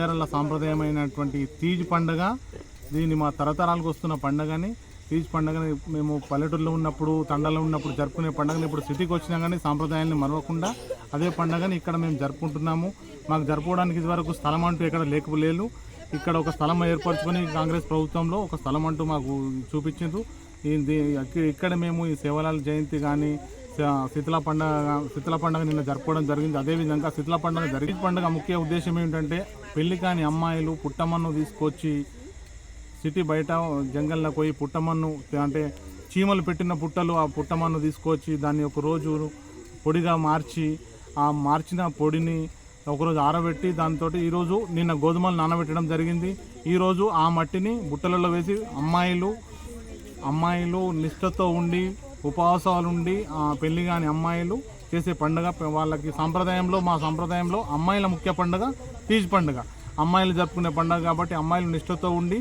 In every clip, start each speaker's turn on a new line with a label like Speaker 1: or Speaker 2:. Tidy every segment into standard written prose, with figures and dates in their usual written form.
Speaker 1: బంజారాల సాంప్రదాయమైనటువంటి తీజ్ పండుగ. దీన్ని మా తరతరాలకు వస్తున్న పండుగని, తీజ్ పండుగని మేము పల్లెటూరులో ఉన్నప్పుడు, తండాలో ఉన్నప్పుడు జరుపుకునే పండుగని ఇప్పుడు సిటీకి వచ్చినా కానీ సాంప్రదాయాన్ని మరవకుండా అదే పండుగని ఇక్కడ మేము జరుపుకుంటున్నాము. మాకు జరుపుకోవడానికి ఇదివరకు స్థలం అంటూ ఎక్కడ లేకపోలేదు. ఇక్కడ ఒక స్థలం ఏర్పరచుకొని కాంగ్రెస్ ప్రభుత్వంలో ఒక స్థలం అంటూ మాకు చూపించిండ్రు. ఇక్కడ మేము ఈ సేవలాల్ జయంతి కానీ శీతల పండుగ నిన్న జరుపుకోవడం జరిగింది. అదేవిధంగా శీతల పండుగ జరిగే పండుగ ముఖ్య ఉద్దేశం ఏంటంటే పెళ్లి కాని అమ్మాయిలు పుట్టమన్ను తీసుకొచ్చి సిటీ బయట జంగల్లో పోయి పుట్టమన్ను అంటే చీమలు పెట్టిన పుట్టలు, ఆ పుట్టమన్ను తీసుకొచ్చి దాన్ని ఒక రోజు పొడిగా మార్చి ఆ మార్చిన పొడిని ఒకరోజు ఆరబెట్టి దాంతో ఈరోజు నిన్న గోధుమలు నానబెట్టడం జరిగింది. ఈరోజు ఆ మట్టిని బుట్టలలో వేసి అమ్మాయిలు నిష్ఠతో ఉండి ఉపవాసాలు ఉండి పెళ్లి కాని అమ్మాయిలు చేసే పండుగ. వాళ్ళకి సాంప్రదాయంలో, మా సాంప్రదాయంలో అమ్మాయిల ముఖ్య పండుగ తీజ్ పండుగ. అమ్మాయిలు జరుపుకునే పండుగ కాబట్టి అమ్మాయిలు నిష్ఠతో ఉండి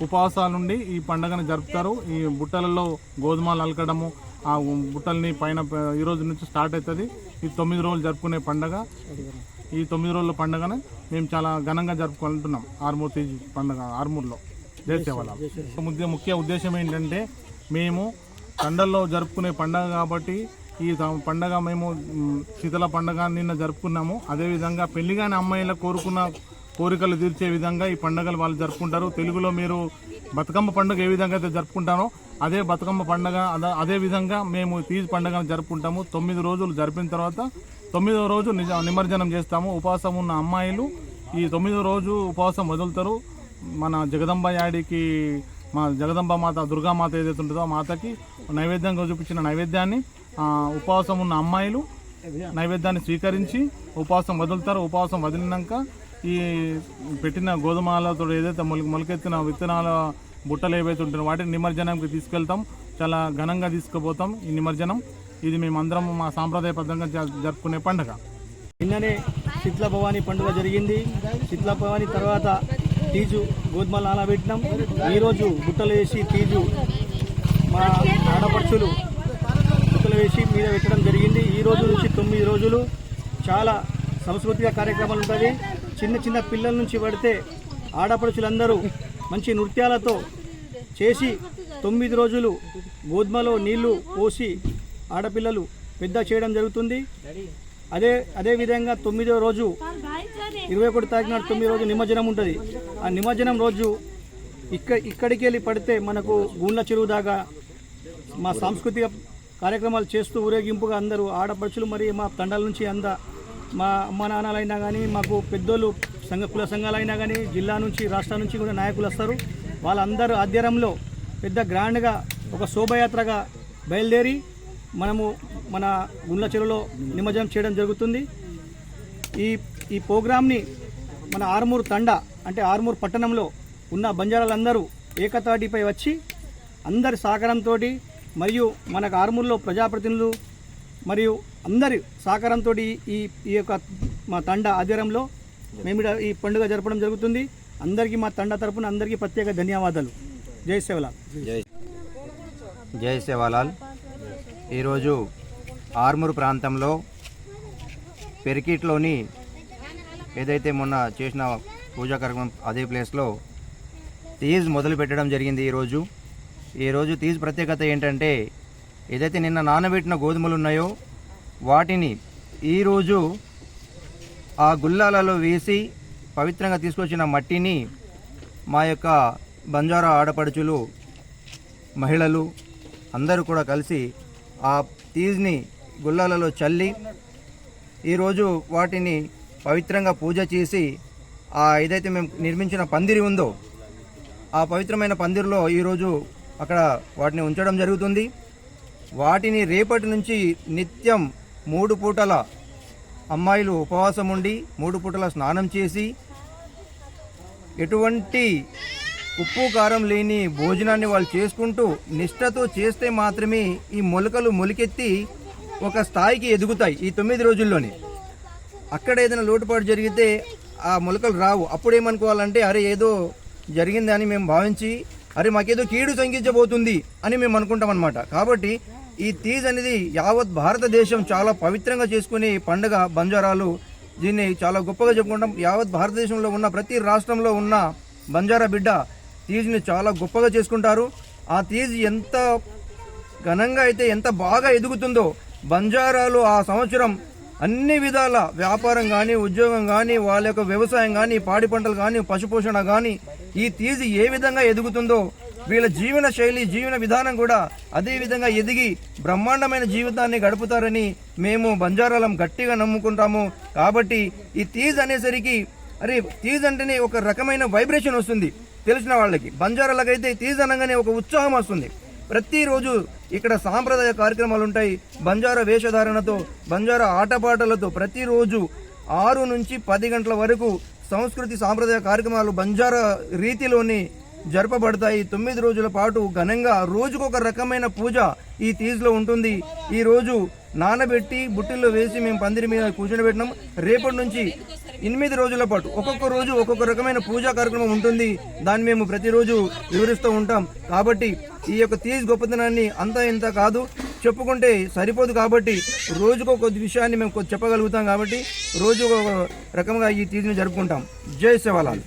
Speaker 1: ఉపవాసాలుండి ఈ పండుగను జరుపుతారు. ఈ బుట్టలలో గోధుమలు అలకడము, ఆ బుట్టల్ని పైన ఈరోజు నుంచి స్టార్ట్ అవుతుంది. ఈ 9 రోజులు జరుపుకునే పండుగ. ఈ 9 రోజుల పండుగను మేము చాలా ఘనంగా జరుపుకుంటున్నాం. ఆర్మూర్ తీజ్ పండుగ ఆర్మూర్లో దేశవాళ్ళ ముఖ్య ఉద్దేశం ఏంటంటే మేము తండల్లో జరుపుకునే పండుగ కాబట్టి ఈ పండుగ మేము శీతల పండుగ నిన్న జరుపుకున్నాము. అదేవిధంగా పెళ్లిగాని అమ్మాయిల కోరికలు తీర్చే విధంగా ఈ పండుగలు వాళ్ళు జరుపుకుంటారు. తెలుగులో మీరు బతుకమ్మ పండుగ ఏ విధంగా అయితే జరుపుకుంటారో అదే బతుకమ్మ పండుగ అదే విధంగా మేము తీజ్ పండుగను జరుపుకుంటాము. 9 రోజులు జరిపిన తర్వాత 9వ రోజు నిమజ్జనం చేస్తాము. ఉపవాసం ఉన్న అమ్మాయిలు ఈ 9వ రోజు ఉపవాసం వదులుతారు. మన జగదంబ యాడికి, మా జగదంబ మాత, దుర్గామాత ఏదైతే ఉంటుందో ఆ మాతకి నైవేద్యంగా చూపించిన నైవేద్యాన్ని ఉపవాసం ఉన్న అమ్మాయిలు నైవేద్యాన్ని స్వీకరించి ఉపవాసం వదులుతారు. ఉపవాసం వదిలినాక ఈ పెట్టిన గోధుమలతో ఏదైతే మొలకెత్తిన విత్తనాల బుట్టలు ఏవైతే ఉంటున్నాయో వాటిని నిమజ్జనంకి తీసుకెళ్తాం. చాలా ఘనంగా తీసుకుపోతాం ఈ నిమజ్జనం. ఇది మేమందరం మా సాంప్రదాయబద్ధంగా జరుపుకునే పండుగ.
Speaker 2: నిన్ననే శీతల భవాని పండుగ జరిగింది. శీతల భవాని తర్వాత తీజు గోధుమలు నానబెట్టినాం. ఈరోజు బుట్టలు వేసి తీజు మా ఆడపడుచులు బుట్టలు వేసి మీద పెట్టడం జరిగింది. ఈ రోజు నుంచి 9 రోజులు చాలా సాంస్కృతిక కార్యక్రమాలు ఉంటుంది. చిన్న చిన్న పిల్లల నుంచి పడితే ఆడపడుచులందరూ మంచి నృత్యాలతో చేసి 9 రోజులు గోధుమలో నీళ్లు పోసి ఆడపిల్లలు పెద్ద చేయడం జరుగుతుంది. అదేవిధంగా 9వ రోజు 21 తారీఖు నాడు 9 రోజు నిమజ్జనం ఉంటుంది. ఆ నిమజ్జనం రోజు ఇక్కడికి వెళ్ళి పడితే మనకు గూండ్ల చెరువు దాకా మా సాంస్కృతిక కార్యక్రమాలు చేస్తూ ఊరేగింపుగా అందరూ ఆడపడుచులు మరి మా తండాల నుంచి మా అమ్మ నాన్నలైనా కానీ మాకు పెద్దోళ్ళు కుల సంఘాలైనా కానీ జిల్లా నుంచి రాష్ట్రం నుంచి కూడా నాయకులు వస్తారు. వాళ్ళందరూ ఆధ్వర్యంలో పెద్ద గ్రాండ్గా ఒక శోభయాత్రగా బయలుదేరి మనము మన గుండ్ల చెరువులో నిమజ్జనం చేయడం జరుగుతుంది. ఈ ప్రోగ్రామ్ని మన ఆర్మూర్ తండా అంటే ఆర్మూర్ పట్టణంలో ఉన్న బంజారాలందరూ ఏకతాటిపై వచ్చి అందరి సహకారంతో మరియు మనకు ఆర్మూర్లో ప్రజాప్రతినిధులు మరియు అందరి సహకారంతో ఈ యొక్క మా తండా ఆధ్వర్యంలో మేము ఈ పండుగ జరపడం జరుగుతుంది. అందరికీ మా తండా తరపున అందరికీ ప్రత్యేక ధన్యవాదాలు. జై సేవలాల్.
Speaker 3: జై సేవలాల్. ఈరోజు ఆర్మూర్ ప్రాంతంలో పెరికిట్లోని ఏదైతే మొన్న చేసిన పూజా కార్యక్రమం అదే ప్లేస్లో తీజ్ మొదలు పెట్టడం జరిగింది. ఈరోజు తీజ్ ప్రత్యేకత ఏంటంటే ఏదైతే నిన్న నానబెట్టిన గోధుమలు ఉన్నాయో వాటిని ఈరోజు ఆ గుల్లాలలో వేసి పవిత్రంగా తీసుకొచ్చిన మట్టిని మా యొక్క బంజారా ఆడపడుచులు, మహిళలు అందరూ కూడా కలిసి ఆ తీజ్ని గుల్లాలలో చల్లి ఈరోజు వాటిని పవిత్రంగా పూజ చేసి ఏదైతే మేము నిర్మించిన పందిరి ఉందో ఆ పవిత్రమైన పందిరిలో ఈరోజు అక్కడ వాటిని ఉంచడం జరుగుతుంది. వాటిని రేపటి నుంచి నిత్యం 3 పూటల అమ్మాయిలు ఉపవాసం ఉండి 3 పూటల స్నానం చేసి ఎటువంటి ఉప్పు కారం లేని భోజనాన్ని వాళ్ళు చేసుకుంటూ నిష్ఠతో చేస్తే మాత్రమే ఈ మొలకలు మొలికెత్తి ఒక స్థాయికి ఎదుగుతాయి. ఈ 9 రోజుల్లోనే అక్కడ ఏదైనా లోటుపాటు జరిగితే ఆ మొలకలు రావు. అప్పుడేమనుకోవాలంటే అరే ఏదో జరిగిందని మేము భావించి అరే మాకేదో కీడు సంగించబోతుంది అని మేము అనుకుంటాం అన్నమాట. కాబట్టి ఈ తీజ్ అనేది యావత్ భారతదేశం చాలా పవిత్రంగా చేసుకునే పండుగ బంజారాలు దీన్ని చాలా గొప్పగా చెప్పుకుంటాం. యావత్ భారతదేశంలో ఉన్న ప్రతి రాష్ట్రంలో ఉన్న బంజారా బిడ్డ తీజ్ని చాలా గొప్పగా చేసుకుంటారు. ఆ తీజ్ ఎంత ఘనంగా అయితే ఎంత బాగా ఎదుగుతుందో బంజారాలు ఆ సంవత్సరం అన్ని విధాల వ్యాపారం కానీ ఉద్యోగం కానీ వాళ్ళ యొక్క వ్యవసాయం కానీ పాడి పంటలు కానీ పశుపోషణ కానీ ఈ తీజ్ ఏ విధంగా ఎదుగుతుందో వీళ్ళ జీవన శైలి జీవన విధానం కూడా అదే విధంగా ఎదిగి బ్రహ్మాండమైన జీవితాన్ని గడుపుతారని మేము బంజారాలం గట్టిగా నమ్ముకుంటాము. కాబట్టి ఈ తీజ్ అనేసరికి అరే తీజ్ అంటేనే ఒక రకమైన వైబ్రేషన్ వస్తుంది తెలిసిన వాళ్ళకి. బంజారాలకైతే తీజ్ అనగానే ఒక ఉత్సాహం వస్తుంది. ప్రతిరోజు ఇక్కడ సాంప్రదాయ కార్యక్రమాలు ఉంటాయి. బంజారా వేషధారణతో బంజారా ఆటపాటలతో ప్రతిరోజు 6 నుంచి 10 గంటల వరకు సంస్కృతి సాంప్రదాయ కార్యక్రమాలు బంజారా రీతిలోని జరపబడతాయి. 9 రోజుల పాటు ఘనంగా రోజుకొక రకమైన పూజ ఈ తీజ్లో ఉంటుంది. ఈ రోజు నానబెట్టి బుట్టిల్లో వేసి మేము పందిరి మీద కూర్చొని రేపటి నుంచి 8 రోజుల పాటు ఒక్కొక్క రోజు ఒక్కొక్క రకమైన పూజా కార్యక్రమం ఉంటుంది. దాన్ని మేము ప్రతిరోజు వివరిస్తూ ఉంటాం. కాబట్టి ఈ యొక్క తీజ్ గొప్పతనాన్ని అంతా ఇంత కాదు చెప్పుకుంటే సరిపోదు. కాబట్టి రోజుకొక విషయాన్ని మేము చెప్పగలుగుతాం. కాబట్టి రోజు ఒక రకంగా ఈ తీజ్ని జరుపుకుంటాం. జై Sevalal.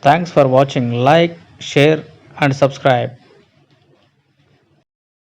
Speaker 4: Thanks for watching. Like, share and subscribe.